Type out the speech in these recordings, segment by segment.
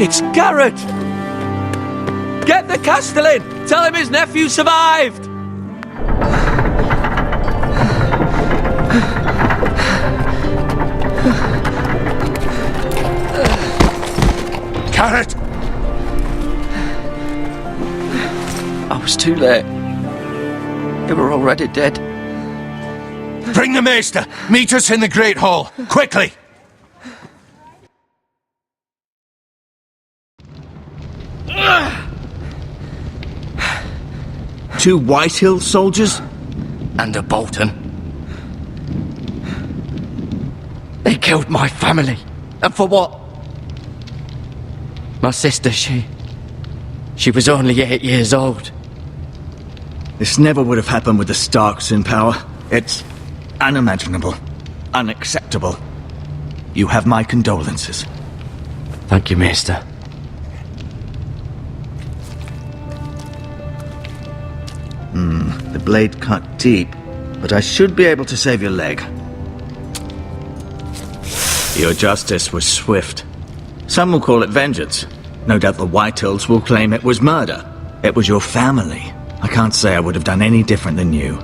It's Garrett! Get the Castellan! Tell him his nephew survived! Garrett! I was too late. They were already dead. Bring the maester! Meet us in the Great Hall! Quickly! Two Whitehill soldiers? And a Bolton. They killed my family. And for what? My sister, she was only 8 years old. This never would have happened with the Starks in power. It's unimaginable. Unacceptable. You have my condolences. Thank you, Maester. The blade cut deep, but I should be able to save your leg. Your justice was swift. Some will call it vengeance. No doubt the Whitehills will claim it was murder. It was your family. I can't say I would have done any different than you.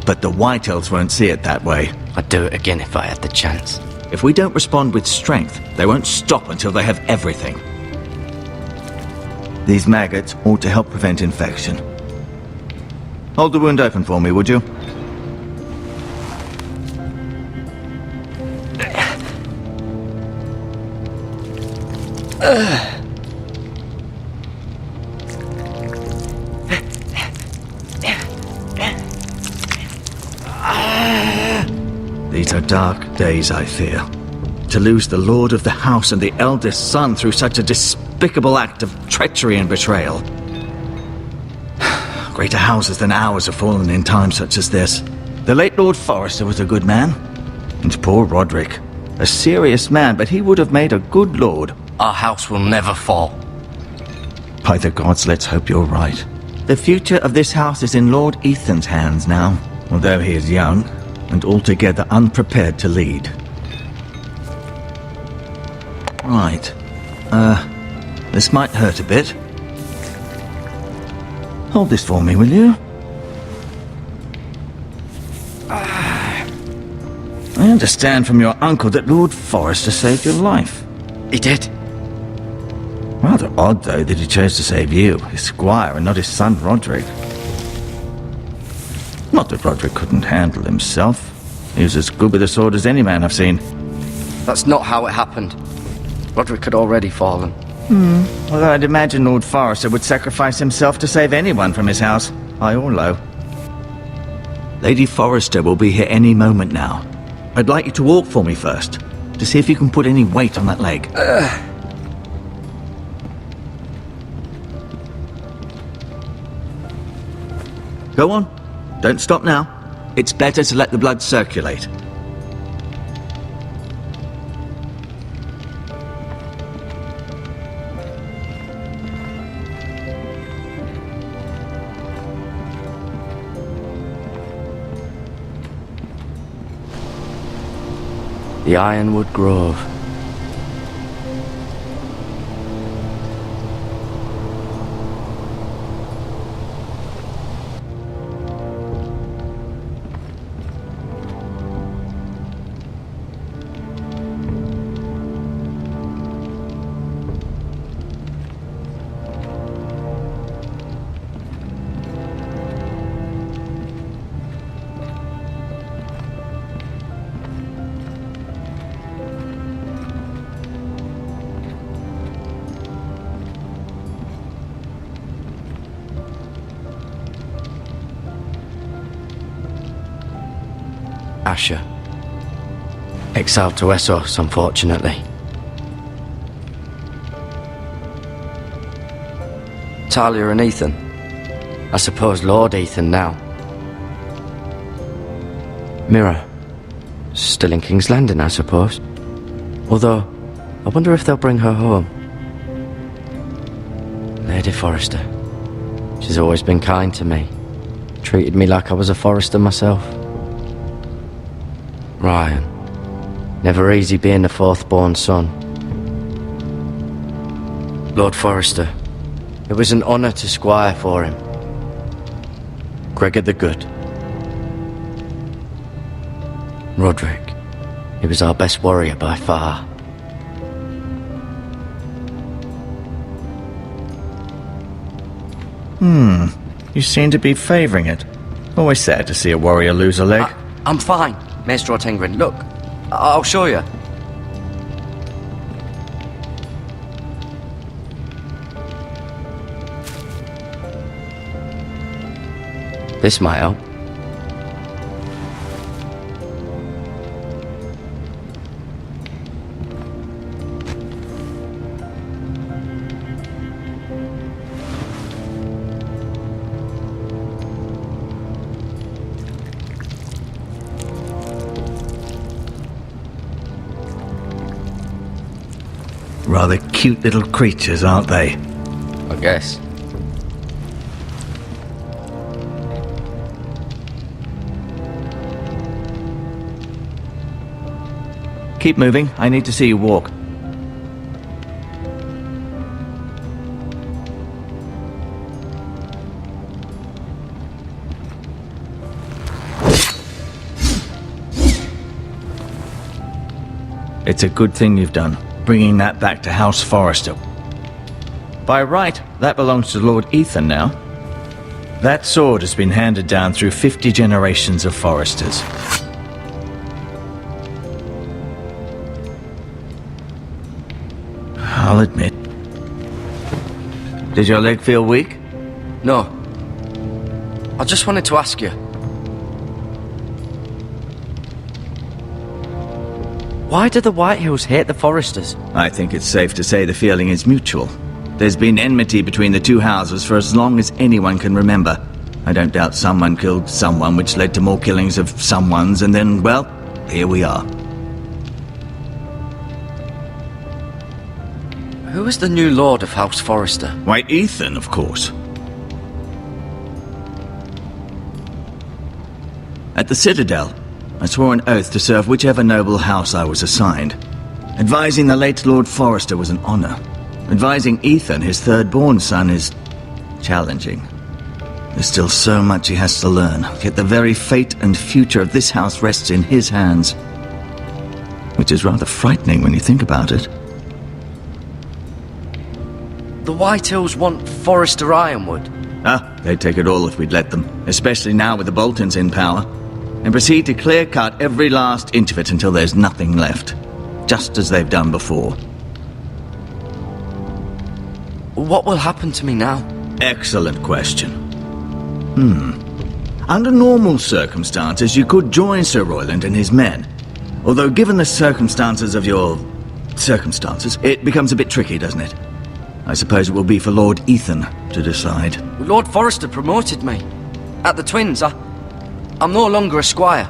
But the Whitehills won't see it that way. I'd do it again if I had the chance. If we don't respond with strength, they won't stop until they have everything. These maggots ought to help prevent infection. Hold the wound open for me, would you? These are dark days, I fear. To lose the lord of the house and the eldest son through such a despicable act of treachery and betrayal. Greater houses than ours have fallen in times such as this. The late Lord Forrester was a good man. And poor Roderick. A serious man, but he would have made a good lord. Our house will never fall. By the gods, let's hope you're right. The future of this house is in Lord Ethan's hands now, although he is young and altogether unprepared to lead. Right. This might hurt a bit. Hold this for me, will you? I understand from your uncle that Lord Forrester saved your life. He did. Rather odd, though, that he chose to save you, his squire, and not his son Roderick. Not that Roderick couldn't handle himself. He was as good with a sword as any man I've seen. That's not how it happened. Roderick had already fallen. Although I'd imagine Lord Forrester would sacrifice himself to save anyone from his house, high or low. Lady Forrester will be here any moment now. I'd like you to walk for me first, to see if you can put any weight on that leg. Go on. Don't stop now. It's better to let the blood circulate. The Ironwood Grove. Asher. Exiled to Essos, unfortunately. Talia and Ethan. I suppose Lord Ethan now. Mira. Still in King's Landing, I suppose. Although, I wonder if they'll bring her home. Lady Forrester. She's always been kind to me. Treated me like I was a Forrester myself. Ryan. Never easy being the fourth-born son. Lord Forrester, it was an honor to squire for him. Gregor the Good. Roderick, he was our best warrior by far. You seem to be favouring it. Always sad to see a warrior lose a leg. I'm fine, Maester Ortengren. Look, I'll show you. This might help. Rather cute little creatures, aren't they? I guess. Keep moving. I need to see you walk. It's a good thing you've done, bringing that back to House Forrester. By right, that belongs to Lord Ethan now. That sword has been handed down through 50 generations of Forresters. I'll admit. Did your leg feel weak? No. I just wanted to ask you. Why do the Whitehills hate the Forresters? I think it's safe to say the feeling is mutual. There's been enmity between the two houses for as long as anyone can remember. I don't doubt someone killed someone, which led to more killings of someones, and then, well, here we are. Who is the new Lord of House Forrester? Why, Ethan, of course. At the Citadel, I swore an oath to serve whichever noble house I was assigned. Advising the late Lord Forrester was an honor. Advising Ethan, his third-born son, is challenging. There's still so much he has to learn, yet the very fate and future of this house rests in his hands. Which is rather frightening when you think about it. The Whitehills want Forrester Ironwood. They'd take it all if we'd let them, especially now with the Boltons in power, and proceed to clear-cut every last inch of it until there's nothing left, just as they've done before. What will happen to me now? Excellent question. Under normal circumstances, you could join Sir Royland and his men. Although given the circumstances of your circumstances, it becomes a bit tricky, doesn't it? I suppose it will be for Lord Ethan to decide. Lord Forrester promoted me. At the Twins, I'm no longer a squire,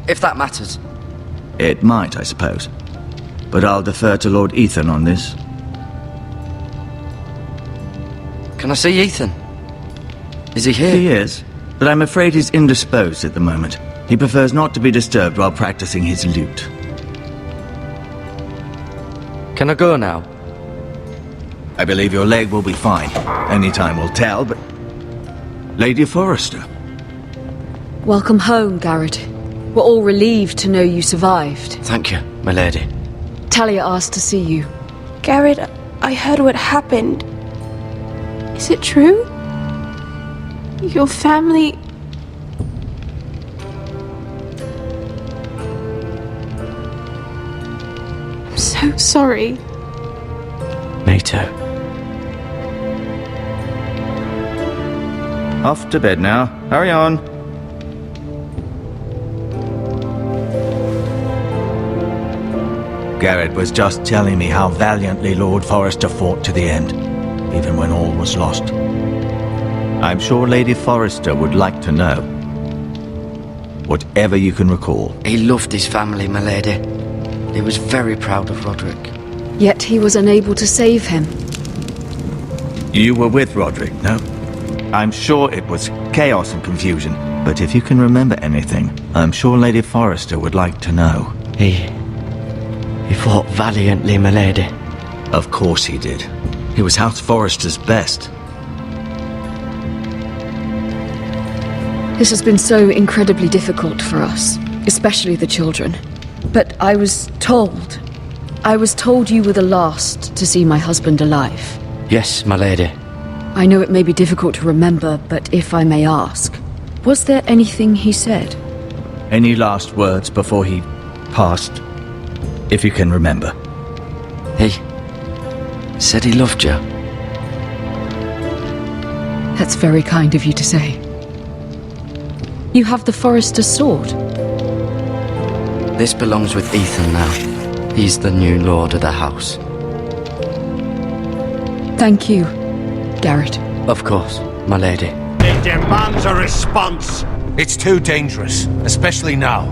if that matters. It might, I suppose. But I'll defer to Lord Ethan on this. Can I see Ethan? Is he here? He is, but I'm afraid he's indisposed at the moment. He prefers not to be disturbed while practicing his lute. Can I go now? I believe your leg will be fine. Only time will tell, but... Lady Forrester. Welcome home, Garrett. We're all relieved to know you survived. Thank you, my lady. Talia asked to see you. Garrett, I heard what happened. Is it true? Your family... I'm so sorry. Me too. Off to bed now. Hurry on. Garrett was just telling me how valiantly Lord Forrester fought to the end, even when all was lost. I'm sure Lady Forrester would like to know. Whatever you can recall. He loved his family, my lady. He was very proud of Roderick. Yet he was unable to save him. You were with Roderick, no? I'm sure it was chaos and confusion, but if you can remember anything, I'm sure Lady Forrester would like to know. He fought valiantly, my lady. Of course he did. He was House Forrester's best. This has been so incredibly difficult for us, especially the children. But I was told you were the last to see my husband alive. Yes, my lady. I know it may be difficult to remember, but if I may ask, was there anything he said? Any last words before he passed, if you can remember? He said he loved you. That's very kind of you to say. You have the Forrester's sword. This belongs with Ethan now. He's the new lord of the house. Thank you, Garrett. Of course, my lady. It demands a response. It's too dangerous, especially now.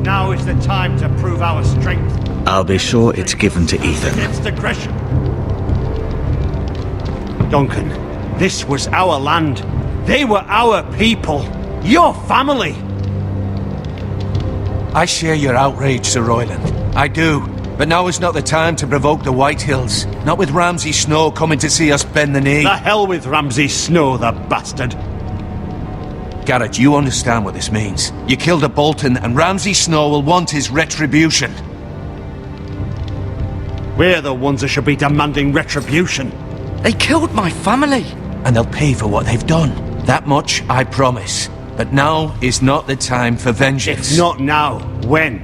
Now is the time to prove our strength I'll be sure it's given to Ethan. against aggression. Duncan, this was our land. They were our people. Your family. I share your outrage, Sir Royland. I do. But now is not the time to provoke the White Hills. Not with Ramsay Snow coming to see us bend the knee. The hell with Ramsay Snow, the bastard. Garrett, you understand what this means. You killed a Bolton, and Ramsay Snow will want his retribution. We're the ones that should be demanding retribution. They killed my family. And they'll pay for what they've done. That much I promise. But now is not the time for vengeance. If not now, when?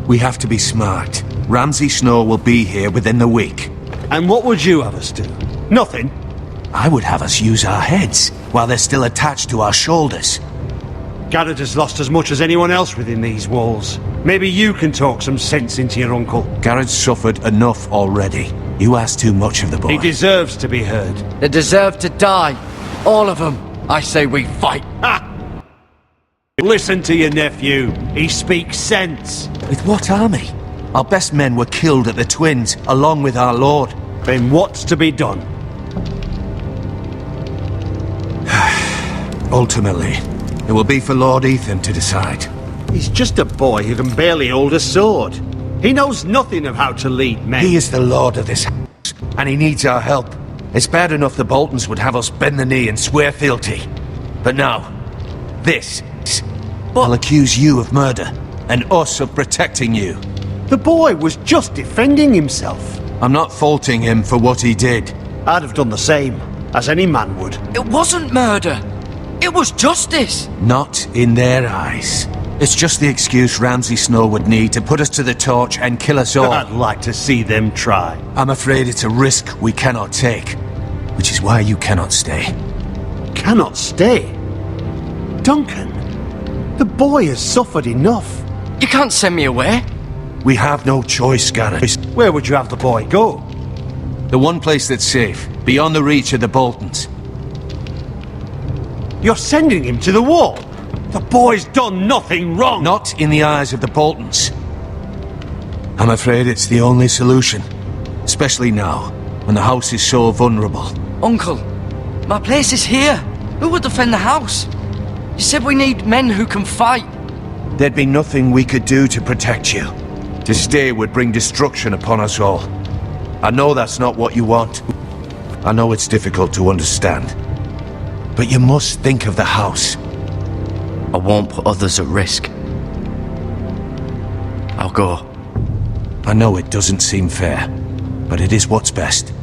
We have to be smart. Ramsay Snow will be here within the week. And what would you have us do? Nothing. I would have us use our heads while they're still attached to our shoulders. Garrett has lost as much as anyone else within these walls. Maybe you can talk some sense into your uncle. Garrett's suffered enough already. You ask too much of the boy. He deserves to be heard. They deserve to die. All of them. I say we fight. Ha! Listen to your nephew. He speaks sense. With what army? Our best men were killed at the Twins, along with our lord. Then what's to be done? Ultimately, it will be for Lord Ethan to decide. He's just a boy who can barely hold a sword. He knows nothing of how to lead men. He is the lord of this house, and he needs our help. It's bad enough the Boltons would have us bend the knee and swear fealty. But now, this. I'll accuse you of murder, and us of protecting you. The boy was just defending himself. I'm not faulting him for what he did. I'd have done the same, as any man would. It wasn't murder. It was justice. Not in their eyes. It's just the excuse Ramsay Snow would need to put us to the torch and kill us all. I'd like to see them try. I'm afraid it's a risk we cannot take, which is why you cannot stay. Cannot stay? Duncan, the boy has suffered enough. You can't send me away. We have no choice, Garrett. Where would you have the boy go? The one place that's safe, beyond the reach of the Boltons. You're sending him to the wall. The boy's done nothing wrong. Not in the eyes of the Boltons. I'm afraid it's the only solution. Especially now, when the house is so vulnerable. Uncle, my place is here. Who will defend the house? You said we need men who can fight. There'd be nothing we could do to protect you. To stay would bring destruction upon us all. I know that's not what you want. I know it's difficult to understand. But you must think of the house. I won't put others at risk. I'll go. I know it doesn't seem fair, but it is what's best.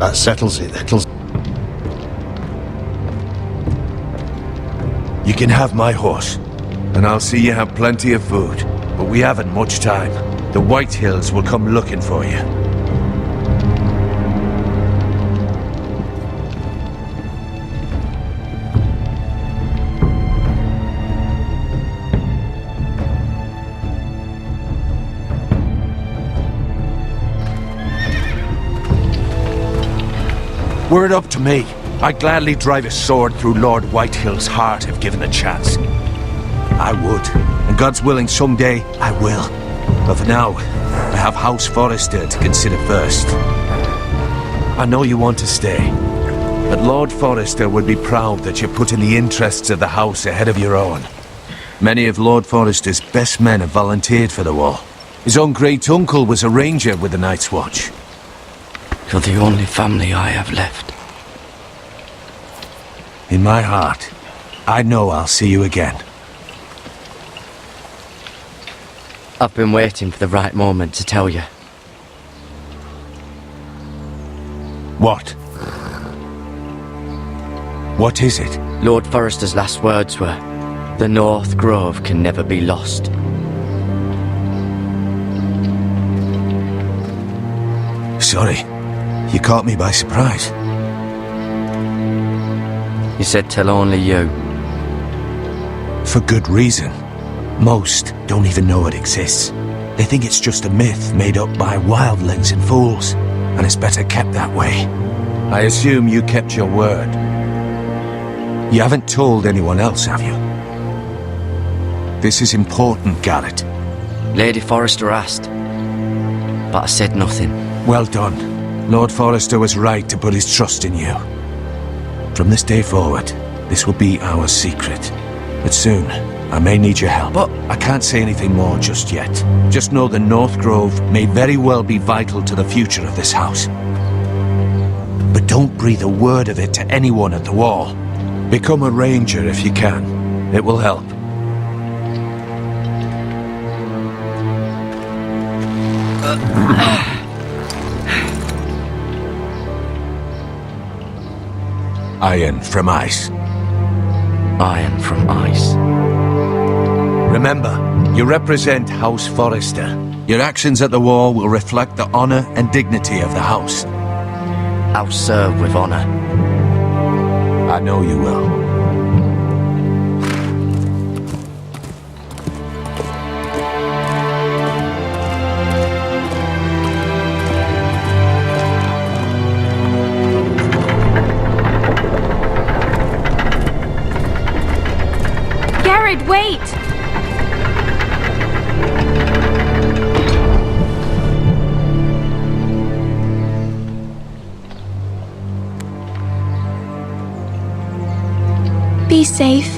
That settles it. You can have my horse, and I'll see you have plenty of food. But we haven't much time. The White Hills will come looking for you. Were it up to me, I'd gladly drive a sword through Lord Whitehill's heart if given the chance. I would, and God's willing someday I will. But for now, I have House Forrester to consider first. I know you want to stay, but Lord Forrester would be proud that you're putting the interests of the house ahead of your own. Many of Lord Forrester's best men have volunteered for the wall. His own great-uncle was a ranger with the Night's Watch. You're the only family I have left. In my heart, I know I'll see you again. I've been waiting for the right moment to tell you. What? What is it? Lord Forrester's last words were, "The North Grove can never be lost." Sorry, you caught me by surprise. He said tell only you. For good reason. Most don't even know it exists. They think it's just a myth made up by wildlings and fools, and it's better kept that way. I assume you kept your word. You haven't told anyone else, have you? This is important, Garrett. Lady Forrester asked, but I said nothing. Well done. Lord Forrester was right to put his trust in you. From this day forward, this will be our secret. But soon, I may need your help. But I can't say anything more just yet. Just know the North Grove may very well be vital to the future of this house. But don't breathe a word of it to anyone at the wall. Become a ranger if you can. It will help. Iron from ice. Iron from ice. Remember, you represent House Forrester. Your actions at the wall will reflect the honor and dignity of the house. I'll serve with honor. I know you will. Garrett, wait! Be safe.